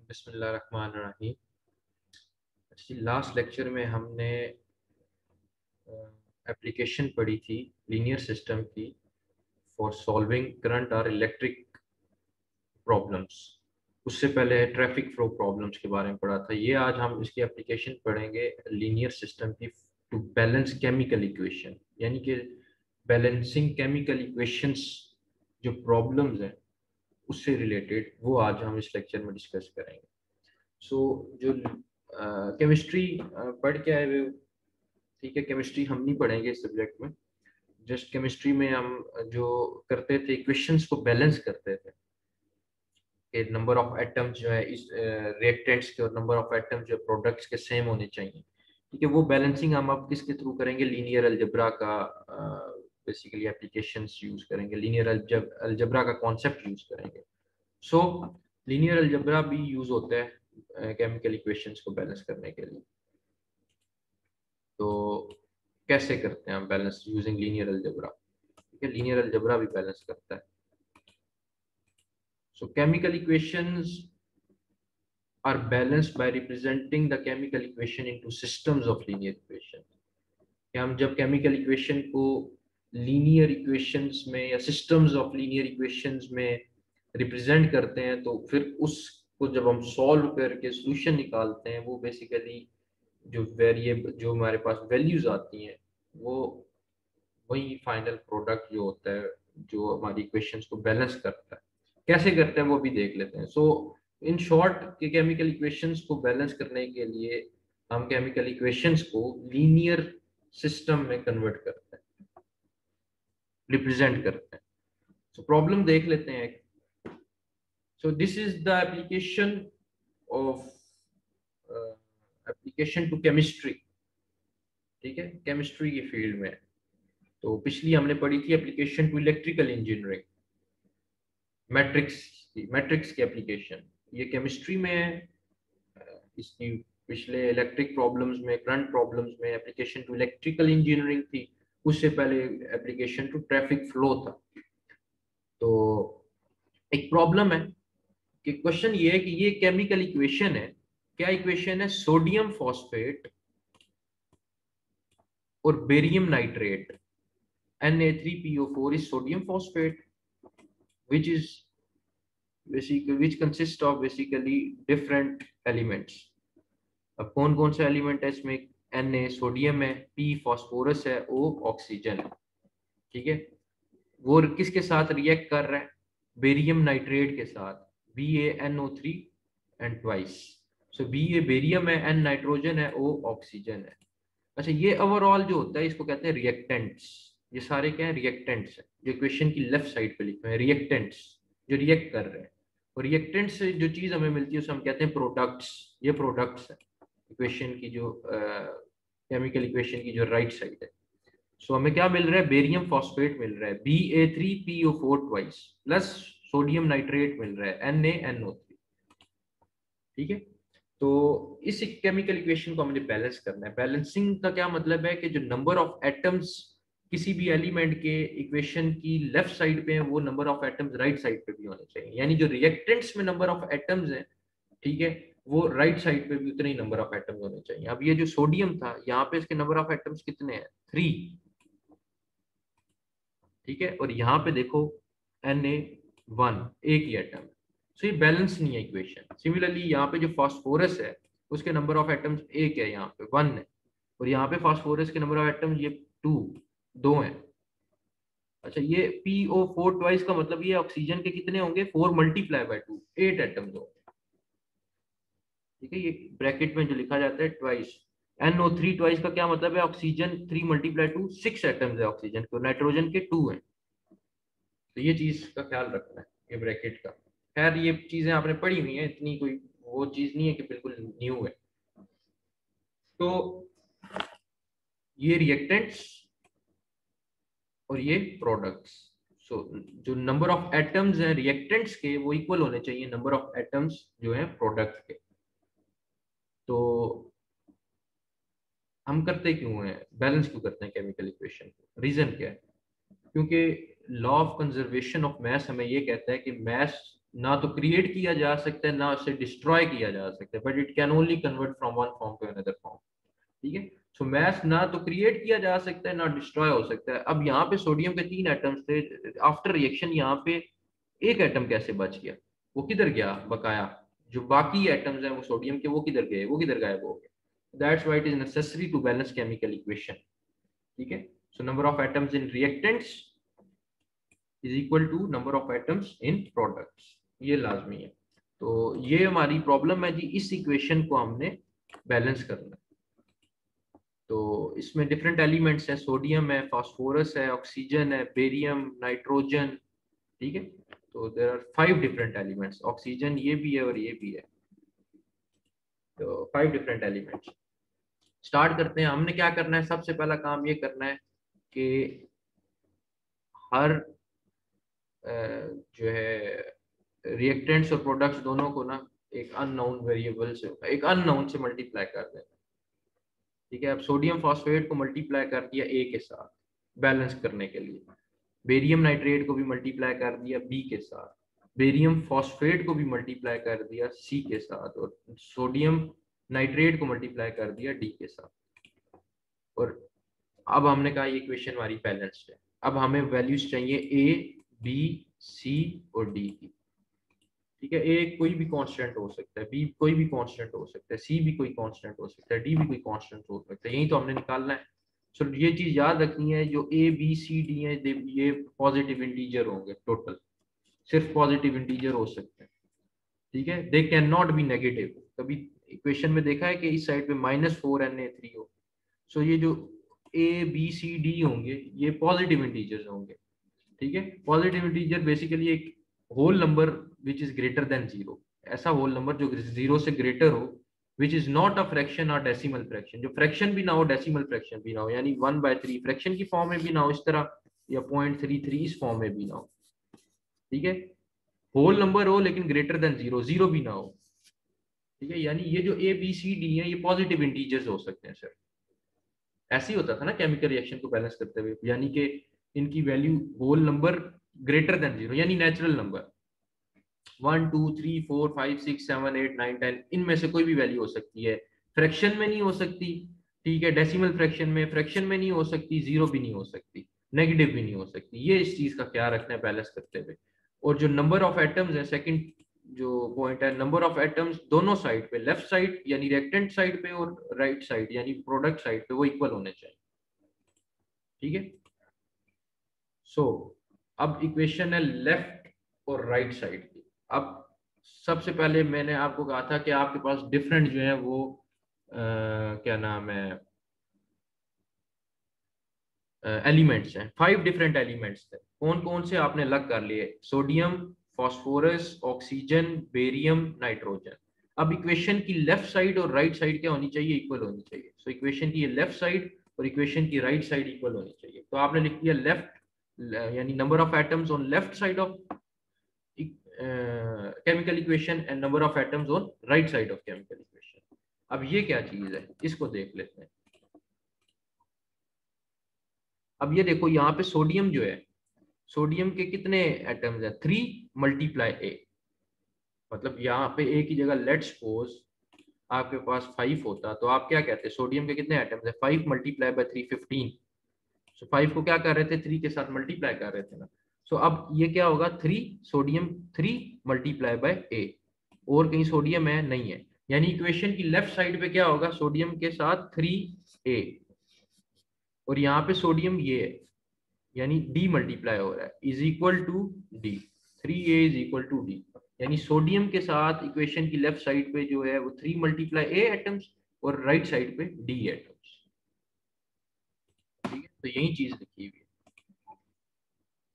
बिस्मिल्लाहिर्रहमानिर्रहीम। Last lecture में हमने एप्लीकेशन पढ़ी थी लीनियर सिस्टम की फॉर सॉल्विंग करंट और इलेक्ट्रिक प्रॉब्लम्स। उससे पहले ट्रैफिक फ्लो प्रॉब्लम्स के बारे में पढ़ा था। ये आज हम इसकी एप्लीकेशन पढ़ेंगे लीनियर सिस्टम की टू बैलेंस केमिकल इक्वेशन, यानी कि बैलेंसिंग केमिकल इक्वेशंस जो प्रॉब्लम्स हैं उससे रिलेटेड, वो आज हम इस लेक्चर में डिस्कस करेंगे। सो जो केमिस्ट्री पढ़ के आए हुए, ठीक है, केमिस्ट्री हम नहीं पढ़ेंगे इस सब्जेक्ट में। जस्ट केमिस्ट्री में हम जो करते थे, इक्वेशंस को बैलेंस करते थे कि नंबर ऑफ एटम्स जो है इस रिएक्टेंट्स के और नंबर ऑफ एटम्स जो प्रोडक्ट्स के सेम होने चाहिए। ठीक है, वो बैलेंसिंग हम अब किसके थ्रू करेंगे? लीनियर अलजेब्रा का बेसिकली एप्लीकेशंस यूज करेंगे, लीनियर अलजेब्रा का कॉन्सेप्ट यूज करेंगे। सो लीनियर अलजेब्रा भी यूज होता है केमिकल इक्वेशंस को बैलेंस करने के लिए। तो कैसे करते हैं हम बैलेंस यूजिंग लीनियर अलजेब्रा? ठीक है, लीनियर अलजेब्रा भी बैलेंस करता है। सो chemical equations are balanced by representing the chemical equation into systems of linear equation। कि हम जब केमिकल इक्वेशन को लीनियर इक्वेशंस में या सिस्टम्स ऑफ लीनियर इक्वेशंस में रिप्रेजेंट करते हैं, तो फिर उसको जब हम सॉल्व करके सॉल्यूशन निकालते हैं, वो बेसिकली जो वेरिएबल, जो हमारे पास वैल्यूज आती हैं, वो वही फाइनल प्रोडक्ट जो होता है जो हमारी इक्वेशंस को बैलेंस करता है। कैसे करते हैं वो भी देख लेते हैं। सो इन शॉर्ट, के केमिकल इक्वेशंस को बैलेंस करने के लिए हम केमिकल इक्वेशंस को लीनियर सिस्टम में कन्वर्ट करते हैं, रिप्रेजेंट करते हैं। सो प्रॉब्लम देख लेते हैं। So this is the application of application to chemistry. ठीक है, केमिस्ट्री की फील्ड में। तो पिछली हमने पढ़ी थी application to electrical engineering, matrix की एप्लीकेशन। ये केमिस्ट्री में है। इसकी पिछले इलेक्ट्रिक प्रॉब्लम्स में, करंट प्रॉब्लम्स में एप्लीकेशन टू इलेक्ट्रिकल इंजीनियरिंग थी। उससे पहले एप्लीकेशन टू ट्रैफिक फ्लो था। तो एक प्रॉब्लम है कि क्वेश्चन ये है कि ये केमिकल इक्वेशन है, क्या इक्वेशन है? सोडियम फॉस्फेट और barium nitrate, Na3PO4 is sodium phosphate, which is which consists of basically different elements। अब कौन कौन से एलिमेंट है इसमें? Na सोडियम है, P फास्फोरस है, O ऑक्सीजन है। ठीक है, वो किसके साथ रिएक्ट कर रहा है? बेरियम नाइट्रेट के साथ, BaNO3 and twice. So Ba barium है, N नाइट्रोजन है, O ऑक्सीजन है। अच्छा, ये ओवरऑल जो होता है इसको कहते हैं रिएक्टेंट्स। ये सारे क्या है? रिएक्टेंट्स है। जो इक्वेशन की लेफ्ट साइड पे लिखे हैं रिएक्टेंट्स, जो रिएक्ट कर रहे हैं। और रिएक्टेंट्स से जो चीज हमें मिलती है उसे हम कहते हैं प्रोडक्ट्स। ये प्रोडक्ट्स है इक्वेशन की, जो केमिकल इक्वेशन की जो राइट साइड है। सो हमें क्या मिल रहा है? बेरियम फॉस्फेट मिल रहा है, Ba3PO4 twice, plus sodium nitrate मिल रहा है, NaNO3। ठीक है, तो इस केमिकल इक्वेशन को हमने बैलेंस करना है। बैलेंसिंग का क्या मतलब है कि जो नंबर ऑफ एटम्स किसी भी एलिमेंट के इक्वेशन की लेफ्ट साइड पे है, वो number of atoms right side पे भी होने चाहिए। यानी जो रिएक्टेंट्स में नंबर ऑफ एटम्स हैं, ठीक है, वो राइट साइड पे भी उतने ही नंबर ऑफ एटम्स होने चाहिए। अब ये जो सोडियम था, यहाँ पे इसके नंबर ऑफ एटम्स कितने हैं? 3। ठीक है, और यहाँ पे देखो Na1, एक ही एटम। सो ये बैलेंस नहीं है इक्वेशन। सिमिलरली यहाँ पे जो फास्फोरस है उसके नंबर ऑफ एटम्स एक है, यहाँ पे 1 है, और यहाँ पे फास्फोरस के नंबर ऑफ एटम्स ये 2 हैं। अच्छा, ये PO4 ट्वाइस का मतलब ये ऑक्सीजन के कितने होंगे? 4 मल्टीप्लाई बाय 2, 8 एटम्स होंगे। ठीक है, ये ब्रैकेट में जो लिखा जाता है ट्वाइस, NO3 ट्वाइस का क्या मतलब है? ऑक्सीजन 3 मल्टीप्लाई 2, 6 एटम्स है ऑक्सीजन के, नाइट्रोजन के 2 हैं। तो ये चीज का ख्याल रखना है, ये ब्रैकेट का। खैर, ये चीजें आपने पढ़ी हुई हैं, इतनी कोई वो चीज नहीं है कि बिल्कुल न्यू है। तो ये रिएक्टेंट्स और ये प्रोडक्ट्स। सो जो नंबर ऑफ एटम्स हैं रिएक्टेंट्स के, वो इक्वल होने चाहिए नंबर ऑफ एटम्स जो है प्रोडक्ट के। तो हम करते क्यों हैं, बैलेंस क्यों करते हैं केमिकल इक्वेशन को? रीजन क्या है? क्योंकि law of conservation of mass हमें ये कहता है कि मैस ना तो क्रिएट किया जा सकता है ना उसे डिस्ट्रॉय किया जा सकता है, but it can only convert from one form to another form. ठीक है। सो मैथ ना तो क्रिएट किया जा सकता है ना डिस्ट्रॉय हो सकता है। अब यहाँ पे सोडियम के 3 एटम्स थे, आफ्टर रिएक्शन यहाँ पे एक एटम कैसे बच गया, वो किधर गया बकाया, जो बाकी एटम्स हैं वो सोडियम के वो किधर गए, वो किधर गायब हो गए। That's why it is necessary to balance chemical equation. ठीक है। So number of atoms in reactants is equal to number of atoms in products, ये लाजमी है। तो ये हमारी प्रॉब्लम है जी, इस इक्वेशन को हमने बैलेंस करना है। तो इसमें डिफरेंट एलिमेंट्स हैं, सोडियम है, फास्फोरस है, ऑक्सीजन है, बेरियम, नाइट्रोजन। ठीक है। तो there are 5 different elements, oxygen ये भी है और ये भी है। तो 5 डिफरेंट एलिमेंट्स। स्टार्ट करते हैं। हमने क्या करना है, सबसे पहला काम ये करना है कि हर जो है रिएक्टेंट्स और प्रोडक्ट्स दोनों को ना एक अननोन वेरिएबल से, एक अननोन से मल्टीप्लाई कर देना। ठीक है। अब सोडियम फॉस्फेट को मल्टीप्लाई कर दिया ए के साथ बैलेंस करने के लिए, बेरियम नाइट्रेट को भी मल्टीप्लाई कर दिया बी के साथ, बेरियम फॉस्फेट को भी मल्टीप्लाई कर दिया सी के साथ, और सोडियम नाइट्रेट को मल्टीप्लाई कर दिया डी के साथ। और अब हमने कहा ये इक्वेशन हमारी बैलेंस्ड है। अब हमें वैल्यूज चाहिए ए, बी, सी और डी की। ठीक है। ए कोई भी कांस्टेंट हो सकता है, बी कोई भी कांस्टेंट हो सकता है, सी भी कोई कांस्टेंट हो सकता है, डी भी कोई कांस्टेंट हो सकता है। यही तो हमने निकालना है। सो ये चीज याद रखनी है, जो ए बी सी डी है ये पॉजिटिव इंटीजर होंगे टोटल, सिर्फ पॉजिटिव इंटीजर हो सकते हैं। ठीक है। They can not be negative. कभी इक्वेशन में देखा है कि इस साइड पे -4Na3 हो। सो ये जो ए बी सी डी होंगे ये पॉजिटिव इंटीजर्स होंगे। ठीक है। पॉजिटिव इंटीजर बेसिकली एक whole number which is greater than zero, ऐसा होल नंबर जो जीरो से ग्रेटर हो, which is not a fraction और डेसिमल फ्रैक्शन, जो फ्रैक्शन भी ना हो डेसिमल फ्रैक्शन भी ना हो, यानी 1/3 फ्रैक्शन की फॉर्म में भी ना हो इस तरह, या 0.33 इस फॉर्म में भी ना हो। ठीक है। होल नंबर हो लेकिन ग्रेटर देन जीरो, जीरो भी ना हो। ठीक है। यानी ये जो ए बी सी डी है ये पॉजिटिव इंटीजर्स हो सकते हैं सर। ऐसे ही होता था ना केमिकल रिएक्शन को बैलेंस करते हुए, यानी कि इनकी value whole number greater than zero, यानी नेचुरल नंबर 1 2 3 4 5 6 7 8 9 10, इनमें से कोई भी वैल्यू हो सकती है। फ्रैक्शन में नहीं हो सकती। ठीक है। डेसिमल फ्रैक्शन में, फ्रैक्शन में नहीं हो सकती, जीरो भी नहीं हो सकती, नेगेटिव भी नहीं हो सकती। ये इस चीज का ख्याल रखना है बैलेंस करते हुए। और जो नंबर ऑफ एटम्स है, सेकंड जो पॉइंट है, नंबर ऑफ एटम्स दोनों साइड पे, लेफ्ट साइड यानी रिएक्टेंट साइड पे और राइट साइड यानी प्रोडक्ट साइड पे, वो इक्वल होने चाहिए। ठीक है। सो अब इक्वेशन है लेफ्ट और राइट साइड की। अब सबसे पहले मैंने आपको कहा था कि आपके पास डिफरेंट जो है वो क्या नाम है एलिमेंट्स हैं, 5 डिफरेंट एलिमेंट्स थे। कौन कौन से आपने अलग कर लिए, sodium, phosphorus, oxygen, barium, nitrogen. अब इक्वेशन की लेफ्ट साइड और राइट साइड क्या होनी चाहिए, इक्वल होनी चाहिए। सो इक्वेशन की लेफ्ट साइड और इक्वेशन की राइट साइड इक्वल होनी चाहिए। तो आपने लिख दिया लेफ्ट, यानी number of atoms on left side of chemical equation and number of atoms on right side of chemical equation. अब ये क्या चीज है, इसको देख लेते हैं। अब ये देखो यहाँ पे सोडियम जो है, सोडियम के कितने एटम्स है, 3 × A। मतलब यहाँ पे ए की जगह लेट्स सपोज आपके पास 5 होता, तो आप क्या कहते हैं, सोडियम के कितने एटम्स है, 5 × 3 15। सो 5 को क्या कर रहे थे, 3 के साथ मल्टीप्लाई कर रहे थे ना। सो अब ये क्या होगा, 3 सोडियम 3 × A, और कहीं सोडियम है नहीं है, यानी इक्वेशन की लेफ्ट साइड पे क्या होगा, सोडियम के साथ 3A, और यहाँ पे सोडियम ये है, यानी डी मल्टीप्लाई हो रहा है, इज इक्वल टू डी, 3A इज इक्वल टू डी। यानी सोडियम के साथ इक्वेशन की लेफ्ट साइड पे जो है वो 3 × A एटम्स और राइट साइड पे डी एटम्स। ठीक है। तो यही चीज लिखी हुई है,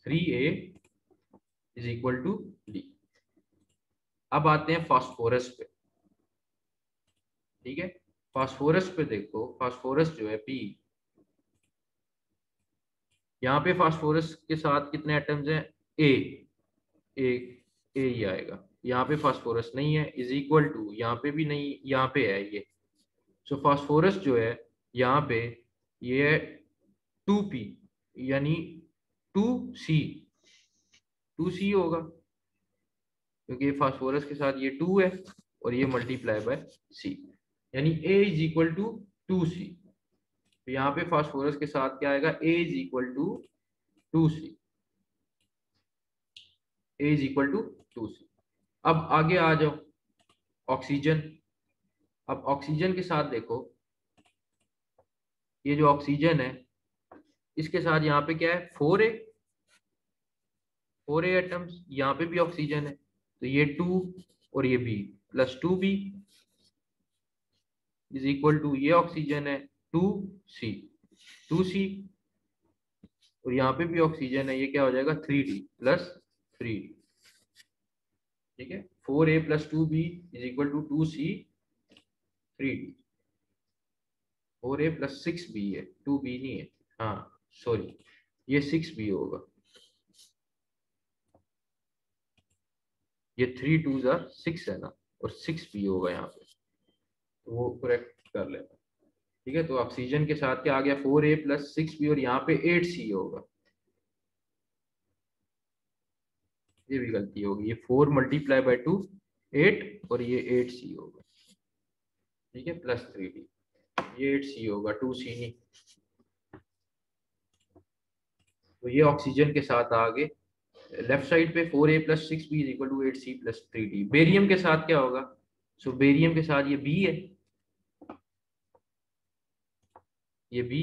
3A is equal to D. अब आते हैं फास्फोरस पे। ठीक है। फास्फोरस पे देखो, फास्फोरस जो है पी, यहाँ पे फास्फोरस के साथ कितने एटम्स हैं, ए, ए, ए ही आएगा। यहाँ पे फास्फोरस नहीं है, इज इक्वल टू, यहाँ पे भी नहीं, यहाँ पे है ये। सो फास्फोरस जो है यहाँ पे ये है 2P, यानी 2C, 2C होगा, क्योंकि ये फास्फोरस के साथ ये 2 है और ये मल्टीप्लाई बाय सी, यानी A is equal to 2C। तो यहाँ पे फास्फोरस के साथ क्या आएगा, A is equal to 2C, A is equal to 2C। अब आगे आ जाओ, ऑक्सीजन। अब ऑक्सीजन के साथ देखो, ये जो ऑक्सीजन है इसके साथ यहाँ पे क्या है, 4A एटम्स, यहाँ पे भी ऑक्सीजन है, तो ये 2 और ये B plus 2B is equal to, ये ऑक्सीजन है 2C, 2C, और यहाँ पे भी ऑक्सीजन है, ये क्या हो जाएगा 3D प्लस 3D। ठीक है, 4A plus 2B is equal to 2C 3D। 4A plus 6B है, 2B नहीं है, हाँ सॉरी, ये 6B होगा, ये 3 2s are 6 है ना, और 6B होगा यहाँ पे, तो वो करेक्ट कर लेना। ठीक है, तो ऑक्सीजन के साथ क्या आ गया, 4A प्लस 6B, और यहाँ पे 8C होगा, ये भी गलती होगी, ये 4 मल्टीप्लाई बाय 2 8, और ये 8C होगा। ठीक है, प्लस 3D, ये 8C होगा, 2C नहीं। तो ये ऑक्सीजन के साथ आगे लेफ्ट साइड पे 4A plus 6B is equal to 8C plus 3D। Barium के साथ क्या होगा, सो बेरियम के साथ ये B है, ये B,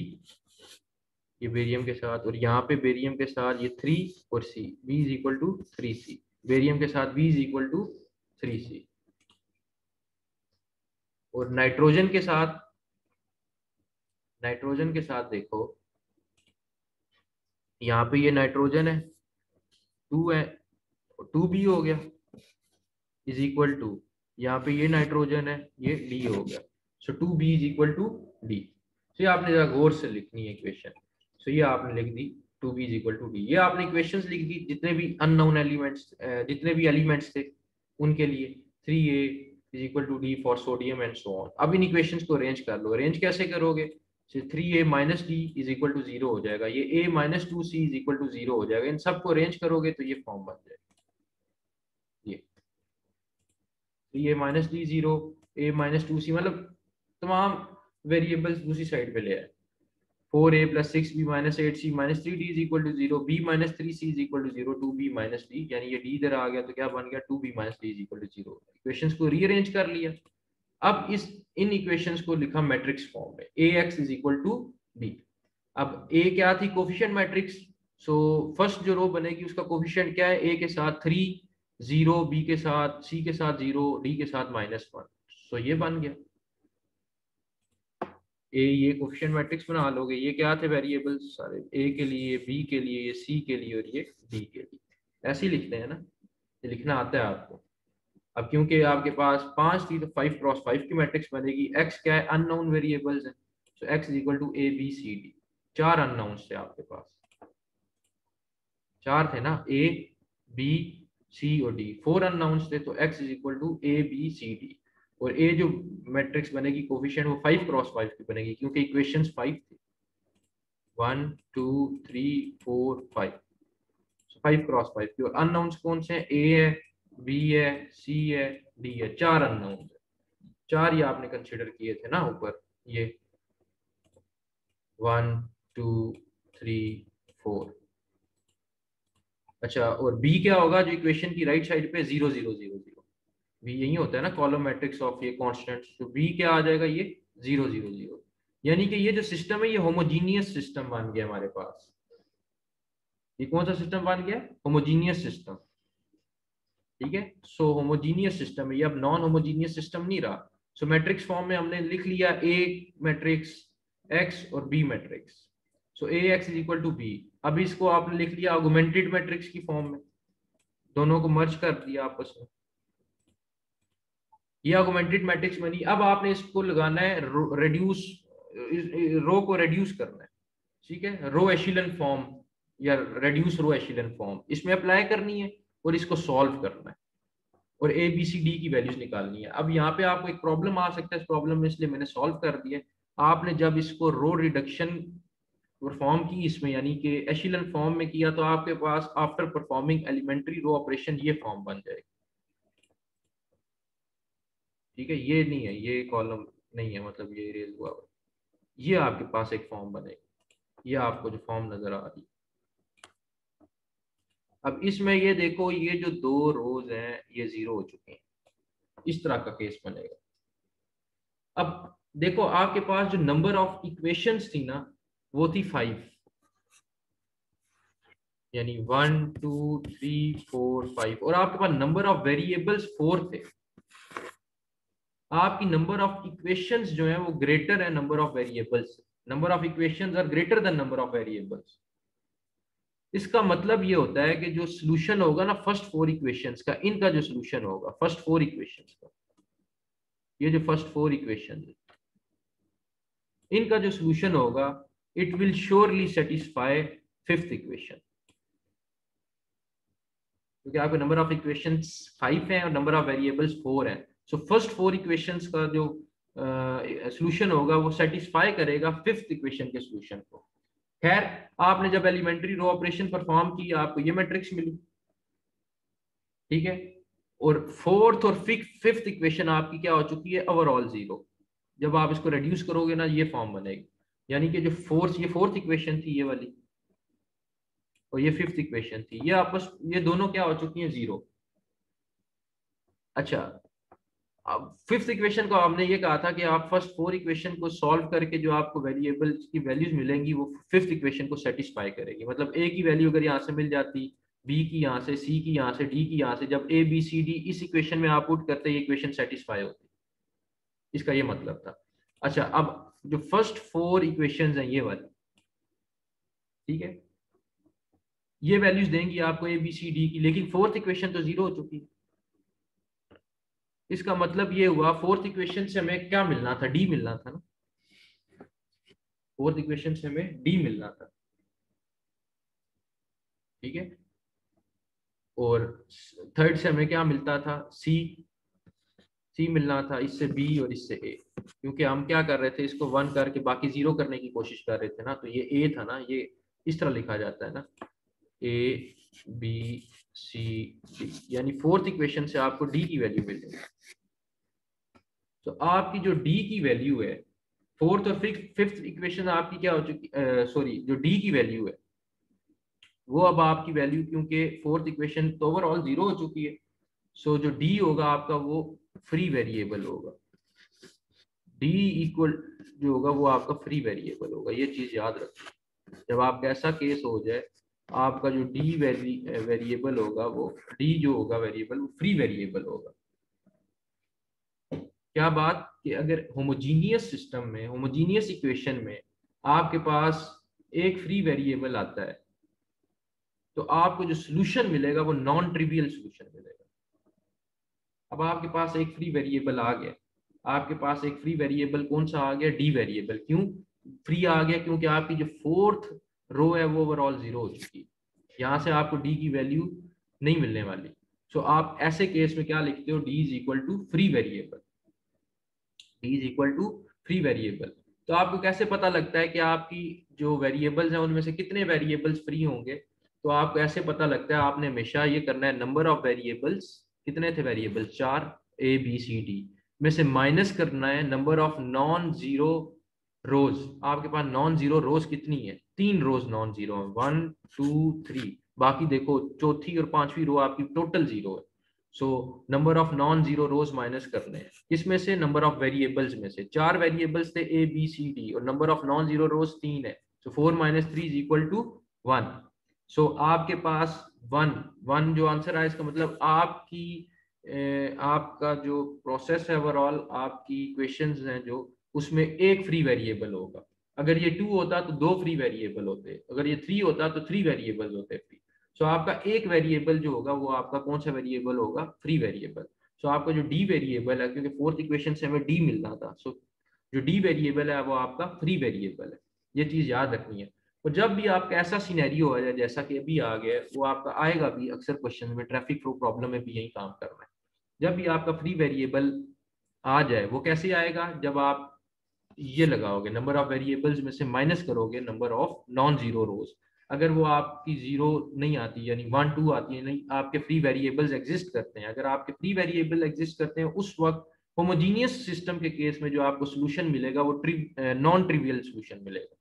ये बेरियम के साथ, और यहाँ पे बेरियम के साथ ये 3 और C, B is equal to 3C, barium के साथ B is equal to 3C। और नाइट्रोजन के साथ, नाइट्रोजन के साथ देखो, यहाँ पे ये नाइट्रोजन है 2 है, 2B हो गया इज इक्वल टू, यहाँ पे ये नाइट्रोजन है, ये D हो गया, so 2B is equal to D। तो ये आपने जरा गौर से लिखनी है इक्वेशन। सो ये आपने लिख दी 2B is equal to D, ये आपने इक्वेशंस लिख दी जितने भी अननोन एलिमेंट्स, जितने भी एलिमेंट्स थे उनके लिए, 3A is equal to D for sodium and so on. अब इन इक्वेशंस को अरेंज कर लो, अरेंज कैसे करोगे, 3A minus D is equal to 0 हो जाएगा, ये A minus 2C is equal to 0 हो जाएगा, इन सबको अरेंज करोगे तो ये फॉर्म बन जाएगा, ये 3A minus D 0, A minus 2C, मतलब तमाम वेरिएबल्स दूसरी साइड पे ले आए, 4A plus 6B minus 8C minus 3D is equal to 0, B minus 3C is equal to 0, 2B minus D, यानी ये D इधर आ गया तो क्या बन गया, 2B minus D is equal to 0। Equations को रीअरेंज कर लिया। अब इन इक्वेशंस को लिखा मैट्रिक्स फॉर्म में, AX is equal to B। अब A क्या थी, कोफिशिएंट मैट्रिक्स, सो फर्स्ट जो रो बनेगी उसका कोफिशिएंट क्या है, A के साथ 3, 0, B के साथ, C के साथ 0, D के साथ -1, सो ये बन गया ए। ये कोफिशिएंट मैट्रिक्स बना लोगे, ये क्या थे वेरिएबल्स सारे, A के लिए, B के लिए, C के लिए, और ये D के लिए, ऐसे ही लिखते हैं ना, ये लिखना आता है आपको। अब क्योंकि आपके पास 5 थी तो 5 क्रॉस 5 की मैट्रिक्स बनेगी। X क्या है, अननोन वेरिएबल्स है, so X is equal to ABCD, 4 unknowns थे आपके पास, 4 थे ना, A B C और D, 4 अननोन्स थे, तो X is equal to ABCD। और A जो मैट्रिक्स बनेगी कोफिशिएंट, वो 5 क्रॉस 5 की बनेगी, क्योंकि इक्वेशंस 5 थी, 1 2 3 4 5, 5 क्रॉस 5 की। और अननोन्स कौन से हैं, A है, B है, C है, D है, 4 अननोन्स है, 4 ये आपने कंसिडर किए थे ना ऊपर, ये 1 2 3 4। अच्छा, और बी क्या होगा, जो इक्वेशन की राइट साइड पे 0 0 0 0, बी यही होता है ना, कॉलम मैट्रिक्स ऑफ ये कांस्टेंट, तो बी क्या आ जाएगा, ये 0 0 0, यानी कि ये जो सिस्टम है ये होमोजीनियस सिस्टम बन गया हमारे पास। ये कौन सा सिस्टम बन गया, होमोजीनियस सिस्टम। ठीक है, सो होमोजीनियस सिस्टम है ये, अब नॉन होमोजीनियस सिस्टम नहीं रहा। सो मैट्रिक्स फॉर्म में हमने लिख लिया ए मैट्रिक्स, एक्स और B matrix, so A X is equal to B. अब इसको आपने लिख लिया ऑगमेंटेड मैट्रिक्स की फॉर्म में, दोनों को मर्ज कर दिया आपस में, ये ऑगमेंटेड मैट्रिक्स बनी। अब आपने इसको लगाना है रेड्यूस, रो को रेड्यूस करना है। ठीक है, रो एशिलन फॉर्म या रेड्यूस रो एशिलन फॉर्म इसमें अप्लाई करनी है और इसको सॉल्व करना है, और ए बी सी डी की वैल्यूज निकालनी है। अब यहाँ पे आपको एक प्रॉब्लम आ सकता है, इस प्रॉब्लम में इसलिए मैंने सॉल्व कर दिया। आपने जब इसको रो रिडक्शन परफॉर्म की इसमें, यानी कि एशिलन फॉर्म में किया, तो आपके पास after performing elementary row operation ये फॉर्म बन जाएगी। ठीक है, ये नहीं है, ये कॉलम नहीं है, मतलब ये इरेज हुआ हुआ है। ये आपके पास एक फॉर्म बनेगा, ये आपको जो फॉर्म नजर आ रही है। अब इसमें ये देखो, ये जो दो रोज हैं ये जीरो हो चुके हैं, इस तरह का केस बनेगा। अब देखो आपके पास जो नंबर ऑफ इक्वेशंस थी ना, वो थी 5, यानी 1 2 3 4 5, और आपके पास नंबर ऑफ वेरिएबल्स 4 थे। आपकी नंबर ऑफ इक्वेशंस जो है वो ग्रेटर है number of variables. Number of equations are greater than number of variables. इसका मतलब ये होता है कि जो सोल्यूशन होगा ना फर्स्ट 4 इक्वेशंस का, इनका जो सोल्यूशन होगा फर्स्ट 4 इक्वेशंस का, ये जो फर्स्ट 4 इक्वेशन है, इनका जो सोल्यूशन होगा it will surely satisfy fifth equation, क्योंकि आपके नंबर ऑफ इक्वेशंस 5 हैं और नंबर ऑफ वेरिएबल्स 4 हैं। सो फर्स्ट 4 इक्वेशंस का जो सोल्यूशन होगा वो सेटिस्फाई करेगा फिफ्थ इक्वेशन के सोल्यूशन को। खैर, आपने जब एलिमेंट्री रो ऑपरेशन परफॉर्म की आपको ये मैट्रिक्स मिली, ठीक है, और फोर्थ और फिफ्थ इक्वेशन आपकी क्या हो चुकी है, ओवरऑल जीरो। जब आप इसको रिड्यूस करोगे ना ये फॉर्म बनेगी, यानी कि जो ये फोर्थ इक्वेशन थी ये वाली, और ये फिफ्थ इक्वेशन थी, ये आपस ये दोनों क्या हो चुकी हैं, जीरो। अच्छा, अब फिफ्थ इक्वेशन को आपने ये कहा था कि आप फर्स्ट 4 इक्वेशन को सॉल्व करके जो आपको वेरिएबल्स की वैल्यूज मिलेंगी वो फिफ्थ इक्वेशन को सेटिस्फाई करेगी। मतलब ए की वैल्यू अगर यहाँ से मिल जाती, बी की यहाँ से, सी की यहाँ से, डी की यहाँ से, जब ए बी सी डी इस इक्वेशन में आप पुट करते ये इक्वेशन सेटिस्फाई होती, इसका ये मतलब था। अच्छा, अब जो फर्स्ट 4 इक्वेशंस हैं ये वाली, ठीक है, ये वैल्यूज देंगी आपको ए बी सी डी की, लेकिन फोर्थ इक्वेशन तो जीरो हो चुकी है। इसका मतलब ये हुआ फोर्थ इक्वेशन से हमें क्या मिलना था, डी मिलना था ना, फोर्थ इक्वेशन से हमें डी मिलना था, ठीक है, और थर्ड से हमें क्या मिलता था, सी, सी मिलना था, इससे बी और इससे ए। क्योंकि हम क्या कर रहे थे, इसको 1 करके बाकी जीरो करने की कोशिश कर रहे थे ना, तो ये ए था ना, ये इस तरह लिखा जाता है ना, ए बी सी डी, यानी फोर्थ इक्वेशन से आपको डी की वैल्यू मिलेगी। तो आपकी जो डी की वैल्यू है, फोर्थ और फिफ्थ इक्वेशन आपकी क्या हो चुकी, सॉरी, जो डी की वैल्यू है वो अब आपकी वैल्यू, क्योंकि फोर्थ इक्वेशन तो ओवरऑल जीरो हो चुकी है, सो जो डी होगा आपका वो फ्री वेरिएबल होगा। डी इक्वल जो होगा वो आपका फ्री वेरिएबल होगा, ये चीज याद रखिए। जब आपका ऐसा केस हो जाए, आपका जो डी वेरिएबल होगा, वो डी जो होगा वेरिएबल वो फ्री वेरिएबल होगा। क्या बात कि अगर होमोजीनियस सिस्टम में, होमोजीनियस इक्वेशन में आपके पास एक फ्री वेरिएबल आता है, तो आपको जो सोल्यूशन मिलेगा वो नॉन ट्रिवियल सोल्यूशन मिलेगा। अब आपके पास एक फ्री वेरिएबल आ गया, आपके पास एक फ्री वेरिएबल कौन सा आ गया, डी वेरिएबल। क्यों फ्री आ गया, क्योंकि आपकी जो फोर्थ रो है वो ओवरऑल जीरो हो चुकी है, यहाँ से आपको डी की वैल्यू नहीं मिलने वाली। सो आप ऐसे केस में क्या लिखते हो, D is equal to free variable, D is equal to free variable. तो आपको कैसे पता लगता है कि आपकी जो वेरिएबल्स हैं उनमें से कितने वेरिएबल्स फ्री होंगे, तो आपको ऐसे पता लगता है, आपने हमेशा ये करना है, नंबर ऑफ वेरिएबल्स, कितने थे variables, 4, A B C D में से माइनस करना है number of non zero rows. आपके पास नॉन जीरो रोज कितनी है, 3 रोज नॉन जीरो है, 1 2 3, बाकी देखो चौथी और पांचवी रो आपकी टोटल जीरो है। So number of non zero rows minus करने हैं, किसमें से, नंबर ऑफ वेरिएबल्स में से। 4 वेरिएबल्स थे ए बी सी डी और नंबर ऑफ नॉन जीरो रोज 3 है, सो 4 माइनस 3 इज इक्वल टू 1। सो आपके पास 1 1 जो आंसर आया, इसका मतलब आपकी आपका जो प्रोसेस है ओवरऑल, आपकी इक्वेशंस हैं जो, उसमें एक फ्री वेरिएबल होगा। अगर ये 2 होता तो 2 फ्री वेरिएबल होते, अगर ये 3 होता तो 3 वेरिएबल होते फ्री। सो आपका एक वेरिएबल जो होगा वो आपका कौन सा वेरिएबल होगा, फ्री वेरिएबल। सो आपका जो डी वेरिएबल है, क्योंकि फोर्थ इक्वेशन से हमें डी मिलना था, सो जो डी वेरिएबल है वो आपका फ्री वेरिएबल है। ये चीज याद रखनी है। और जब भी आपका ऐसा सिनेरियो आ जाए जैसा कि अभी आ गया, वो आपका आएगा भी अक्सर क्वेश्चन में, ट्रैफिक फ्लो प्रॉब्लम में भी यही काम करना है। जब भी आपका फ्री वेरिएबल आ जाए, वो कैसे आएगा, जब आप ये लगाओगे, नंबर ऑफ वेरिएबल्स में से माइनस करोगे नंबर ऑफ नॉन जीरो रोज। अगर वो आपकी जीरो नहीं आती, यानी 1 2 आती है, नहीं, आपके फ्री वेरिएबल्स एग्जिस्ट करते हैं, अगर आपके फ्री वेरिएबल एग्जिस्ट करते हैं उस वक्त होमोजीनियस सिस्टम के केस में जो आपको सोल्यूशन मिलेगा वो नॉन ट्रिवियल सोल्यूशन मिलेगा।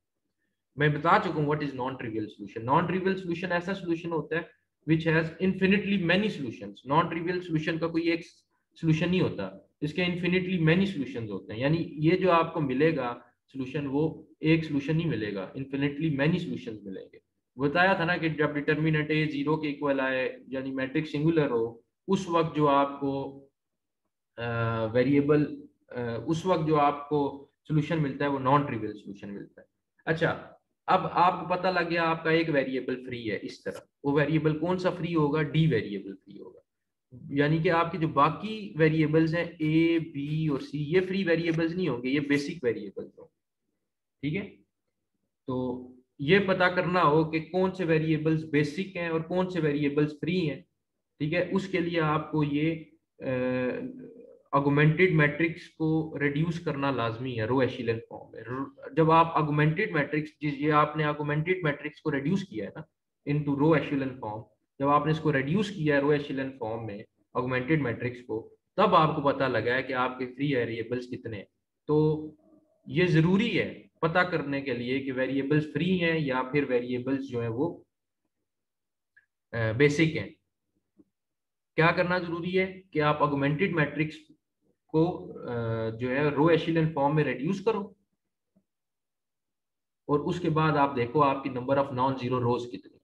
मैं बता चुका हूँ what is non trivial solution. Non trivial solution ऐसा सोल्यूशन होता है which has infinitely many solutions. Non trivial solution का कोई एक सोल्यूशन नहीं होता, इसके इन्फिनिटली मेनी सॉल्यूशंस होते हैं। यानी ये जो आपको मिलेगा सोल्यूशन वो एक सोल्यूशन नहीं मिलेगा, इन्फिनिटली मेनी सॉल्यूशंस मिलेंगे। बताया था ना कि जब डिटर्मिनेंट ए जीरो के इक्वल आए यानी मैट्रिक्स सिंगुलर हो, उस वक्त जो आपको वेरिएबल उस वक्त जो आपको सोल्यूशन मिलता है वो नॉन ट्रिवियल सोल्यूशन मिलता है। अच्छा, अब आपको पता लग गया आपका एक वेरिएबल फ्री है इस तरह, वो वेरिएबल कौन सा फ्री होगा? डी वेरिएबल फ्री होगा। यानी कि आपके जो बाकी वेरिएबल्स हैं ए बी और सी, ये फ्री वेरिएबल्स नहीं होंगे, ये बेसिक वेरिएबल्स होंगे। ठीक है, तो ये पता करना हो कि कौन से वेरिएबल्स बेसिक हैं और कौन से वेरिएबल्स फ्री हैं। ठीक है, उसके लिए आपको ये ऑगमेंटेड मैट्रिक्स को रिड्यूस करना लाजमी है रो एशेलन फॉर्म में। जब आप ऑगमेंटेड मैट्रिक्स, ये आपने ऑगमेंटेड मैट्रिक्स को रिड्यूस किया है ना इनटू रो एशेलन फॉर्म, जब आपने इसको रिड्यूस किया है रो एशेलन फॉर्म में ऑगमेंटेड मैट्रिक्स को, तब आपको पता लगा है कि आपके फ्री वेरिएबल्स कितने हैं। तो ये जरूरी है पता करने के लिए कि वेरिएबल्स फ्री हैं या फिर वेरिएबल्स जो है वो बेसिक हैं। क्या करना जरूरी है कि आप ऑगमेंटेड मैट्रिक्स को जो है रो एशेलन फॉर्म में रिड्यूस करो, और उसके बाद आप देखो आपकी नंबर ऑफ नॉन जीरो रोज कितनी।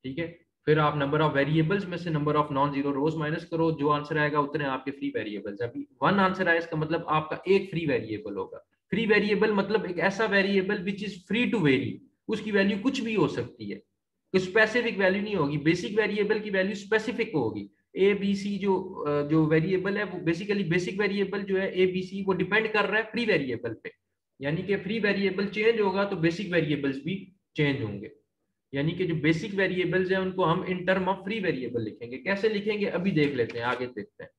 ठीक है, फिर आप नंबर ऑफ वेरिएबल्स में से number of non zero rows minus करो, जो आंसर आएगा उतने आपके फ्री वेरिएबल्स। अभी वन आंसर आया, इसका मतलब आपका एक फ्री वेरिएबल होगा। फ्री वेरिएबल मतलब एक ऐसा variable which is free to vary, उसकी वैल्यू कुछ भी हो सकती है, कोई स्पेसिफिक वैल्यू नहीं होगी। बेसिक वेरिएबल की वैल्यू स्पेसिफिक होगी। ए बी सी जो वेरिएबल है वो बेसिकली बेसिक वेरिएबल जो है ए बी सी वो डिपेंड कर रहा है फ्री वेरिएबल पे। यानी कि फ्री वेरिएबल चेंज होगा तो बेसिक वेरिएबल्स भी चेंज होंगे। यानी कि जो बेसिक वेरिएबल्स हैं उनको हम इन टर्म ऑफ फ्री वेरिएबल लिखेंगे। कैसे लिखेंगे अभी देख लेते हैं, आगे देखते हैं।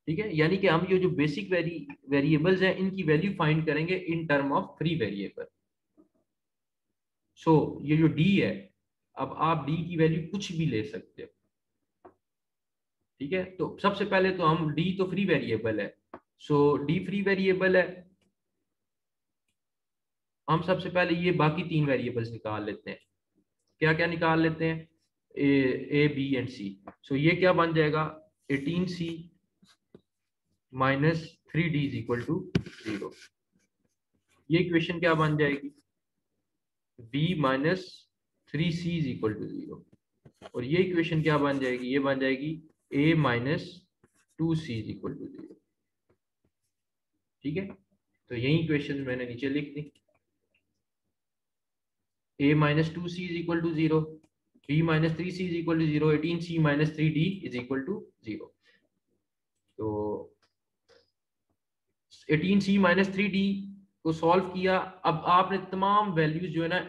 ठीक है, यानी कि हम ये जो बेसिक वेरिएबल्स हैं इनकी वैल्यू फाइंड करेंगे in term of free variable. So ये जो डी है, अब आप डी की वैल्यू कुछ भी ले सकते हो। ठीक है, तो सबसे पहले तो हम डी तो फ्री वेरिएबल है, सो डी फ्री वेरिएबल है। हम सबसे पहले ये बाकी तीन वेरिएबल्स निकाल लेते हैं। क्या क्या निकाल लेते हैं? ए बी एंड सी। सो ये क्या बन जाएगा? 18c minus 3d is equal to 0। ये इक्वेशन क्या बन जाएगी? b minus 3c is equal to 0। और ये इक्वेशन क्या बन जाएगी? ये बन जाएगी a minus 2c is equal to 0। ठीक है, तो यही इक्वेशन मैंने नीचे लिख दी। a minus 2c is equal to 0, b minus 3c is equal to 0, 18c minus 3d is equal to 0। तो 18c माइनस 3d को सॉल्व किया। अब आपने तमाम वैल्यूज जो है ना,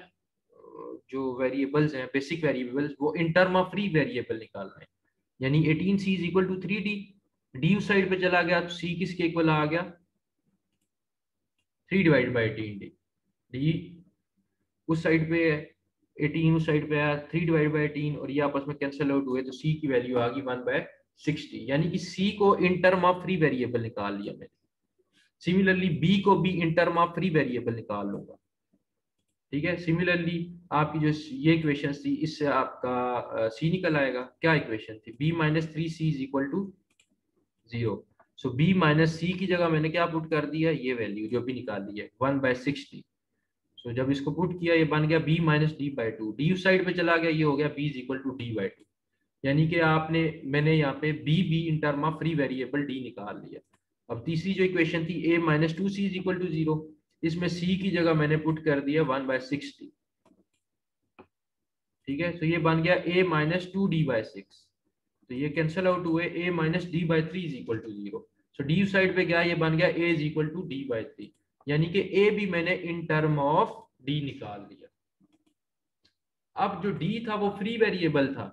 जो वेरिएबल्स हैं बेसिक वेरिएबल्स, वो in term of free variable निकालना है। यानी 18c is equal to 3d, D उस साइड पे चला गया तो c किसके इक्वल आ गया? 3 डिवाइड बाई 18d। डी उस साइड पे है, 18 उस साइड पे है, 3 डिवाइड बाई 18, और ये आपस में कैंसिल आउट हुए तो c की वैल्यू आ गई 1/60। यानी कि c को इन टर्म ऑफ फ्री वेरिएबल निकाल लिया मैंने। सिमिलरली b को भी इन टर्म ऑफ फ्री वेरिएबल निकाल लूंगा। ठीक है, सिमिलरली आपकी जो ये इक्वेशन थी इससे आपका c निकल आएगा। क्या इक्वेशन थी? b minus 3c is equal to 0। So b minus C की जगह मैंने क्या पुट कर दिया? ये वैल्यू जो भी निकाली है 1/60। सो जब इसको पुट किया ये बन गया b minus D by two, D उस साइड पे चला गया, ये हो गया b is equal to D by two. यानी कि मैंने यहाँ पे b in term of free variable d निकाल लिया। अब तीसरी जो इक्वेशन थी a minus 2c is equal to 0, इसमें c की जगह मैंने पुट कर दिया 1/60। ठीक है, तो ये बन गया a माइनस 2d/6। तो ये कैंसिल आउट हुए, a minus D by three is equal to 0। So D side पे गया, ये बन गया a is equal to d/3। यानी कि a भी मैंने इन टर्म ऑफ d निकाल लिया। अब जो d था वो फ्री वेरिएबल था,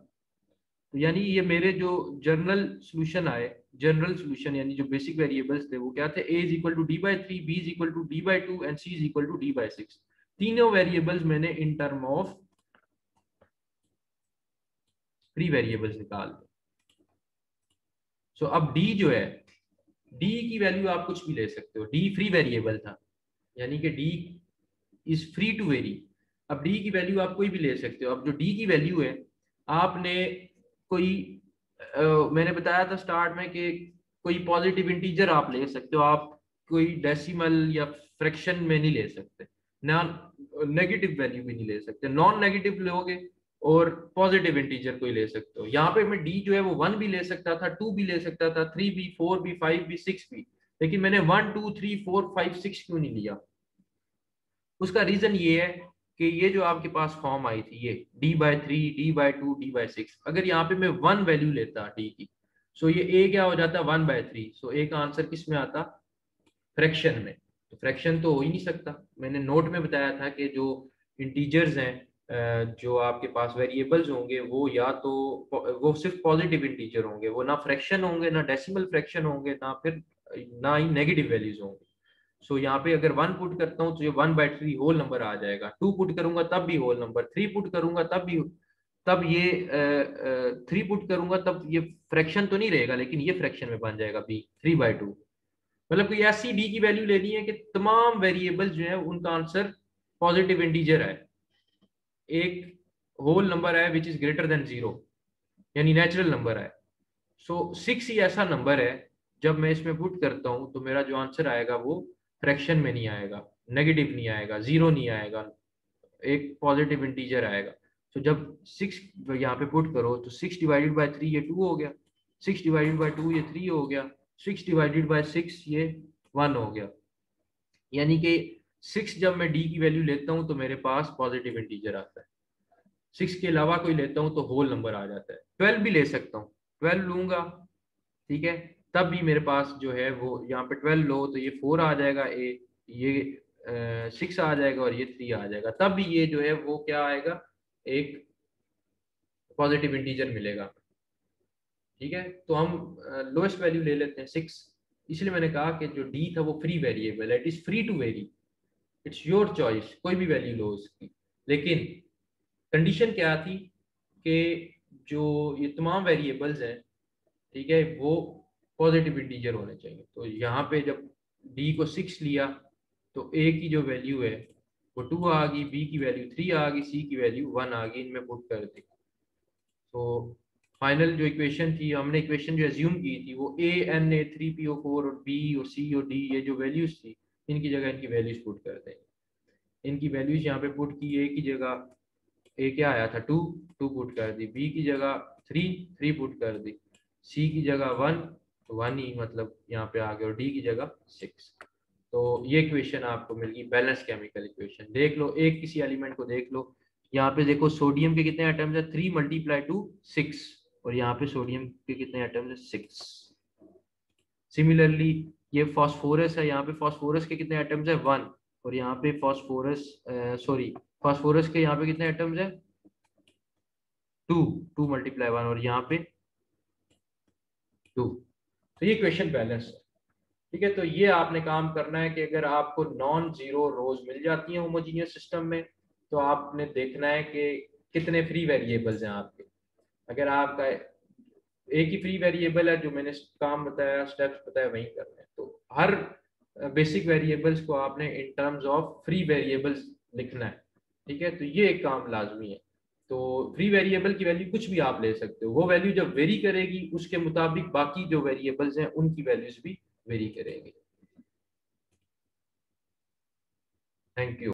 तो यानी ये मेरे जो जनरल सॉल्यूशन आए, जनरल सॉल्यूशन यानी जो बेसिक वेरिएबल्स थे वो क्या थे? a is equal to d/3, b is equal to d/2 and c is equal to d/6। तीनों वेरिएबल्स मैंने in term of free variables निकाल दिए। सो अब d जो है डी की वैल्यू आप कुछ भी ले सकते हो, डी फ्री वेरिएबल था, यानी कि D is free to vary. अब डी की वैल्यू आप कोई भी ले सकते हो। अब जो डी की वैल्यू है, आपने कोई मैंने बताया था स्टार्ट में कि कोई पॉजिटिव इंटीजर आप ले सकते हो, आप कोई डेसिमल या फ्रैक्शन में नहीं ले सकते, ना नेगेटिव वैल्यू भी नहीं ले सकते, नॉन नेगेटिव लोगे और पॉजिटिव इंटीजर कोई ले सकते हो। यहाँ पे मैं डी जो है वो 1 भी ले सकता था, 2 भी ले सकता था, 3 भी, 4 भी, 5 भी, 6 भी, लेकिन मैंने 1 2 3 4 5 6 क्यों नहीं लिया? उसका रीजन ये है कि ये जो आपके पास फॉर्म आई थी, ये d/3, d/2, d/6, अगर यहाँ पे मैं 1 वैल्यू लेता d की, सो ये a क्या हो जाता 1/3, सो a का आंसर किस में आता? फ्रैक्शन में। तो फ्रैक्शन तो हो ही नहीं सकता। मैंने नोट में बताया था कि जो इंटीजर्स हैं, जो आपके पास वेरिएबल्स होंगे, वो या तो वो सिर्फ पॉजिटिव इंटीजर होंगे, वो ना फ्रैक्शन होंगे, ना डेसिमल फ्रैक्शन होंगे, ना फिर ना ही नेगेटिव वैल्यूज होंगे। सो यहाँ पे अगर 1 पुट करता हूँ तो ये 1/3 होल नंबर आ जाएगा, 2 पुट करूंगा तब भी होल नंबर, 3 पुट करूंगा तब भी, तब ये 3 पुट करूंगा तब ये फ्रैक्शन तो नहीं रहेगा, लेकिन ये फ्रैक्शन में बन जाएगा बी 3/2। मतलब कोई ऐसी डी की वैल्यू लेनी है कि तमाम वेरिएबल जो है उनका आंसर पॉजिटिव इंटीजर है, एक होल नंबर है विच इज ग्रेटर देन 0, यानी नेचुरल नंबर है। सो 6 ही ऐसा नंबर है, जब मैं इसमें पुट करता हूँ तो मेरा जो आंसर आएगा वो फ्रैक्शन में नहीं आएगा, नेगेटिव नहीं आएगा, जीरो नहीं आएगा, एक पॉजिटिव इंटीजर आएगा। तो जब 6 यहाँ पे पुट करो तो 6/3 ये 2 हो गया, 6/2 ये 3 हो गया, 6/6 ये 1 हो गया। यानी कि 6 जब मैं डी की वैल्यू लेता हूँ तो मेरे पास पॉजिटिव इंटीजर आता है, 6 के अलावा कोई लेता हूँ तो होल नंबर आ जाता है। 12 भी ले सकता हूँ, 12 लूंगा, ठीक है, तब भी मेरे पास जो है वो यहाँ पे 12 लो तो ये 4 आ जाएगा, ये 6 आ जाएगा और ये 3 आ जाएगा, तब भी ये जो है वो क्या आएगा, एक पॉजिटिव इंटीजर मिलेगा। ठीक है, तो हम लोएस्ट वैल्यू ले लेते हैं 6। इसलिए मैंने कहा कि जो डी था वो फ्री वेरिएबल है, it is free to vary, it's your choice, कोई भी वैल्यू लो उसकी। लेकिन कंडीशन क्या थी कि जो ये तमाम वेरिएबल्स हैं, ठीक है, वो पॉजिटिव इंटीजर होने चाहिए। तो यहाँ पे जब डी को 6 लिया तो ए की जो वैल्यू है वो 2 आ गई, बी की वैल्यू 3 आ गई, सी की वैल्यू 1 आ गई, इनमें पुट कर दी। तो फाइनल जो इक्वेशन थी, हमने इक्वेशन जो एज्यूम की थी वो A Na3PO4 और बी और सी और डी, ये जो वैल्यूज थी, इनकी जगह इनकी वैल्यूज पुट कर देंगे। इनकी वैल्यूज यहाँ पे पुट की, ए की जगह ए क्या आया था 2, 2 पुट कर दी, बी की जगह 3, 3 पुट कर दी, सी की जगह 1, तो 1 ही मतलब यहाँ पे आ गया, और डी की जगह 6। तो ये इक्वेशन आपको मिल गई बैलेंस केमिकल इक्वेशन। देख लो एक किसी एलिमेंट को देख लो, यहाँ पे देखो सोडियम के कितने एटम्स है, 3 × 2 6, और यहाँ पे सोडियम के कितने एटम्स है, 6। सिमिलरली ये फास्फोरस है, यहाँ पे फास्फोरस के कितने एटम्स है, 1, और यहाँ पे फास्फोरस सॉरी फास्फोरस के यहाँ पे कितने एटम्स है, 2, 2 × 1, और यहाँ पे 2। तो ये इक्वेशन बैलेंस है। ठीक है, तो ये आपने काम करना है कि अगर आपको नॉन जीरो रोज मिल जाती हैं होमोजीनियस सिस्टम में, तो आपने देखना है कि कितने फ्री वेरिएबल्स हैं आपके। अगर आपका एक ही फ्री वेरिएबल है, जो मैंने काम बताया, स्टेप्स बताया, वही करना है। तो हर बेसिक वेरिएबल्स को आपने in terms of free variables लिखना है। ठीक है, तो ये एक काम लाजमी है। तो फ्री वेरिएबल की वैल्यू कुछ भी आप ले सकते हो, वो वैल्यू जब वेरी करेगी उसके मुताबिक बाकी जो वेरिएबल्स हैं उनकी वैल्यूज भी वेरी करेंगे। Thank you.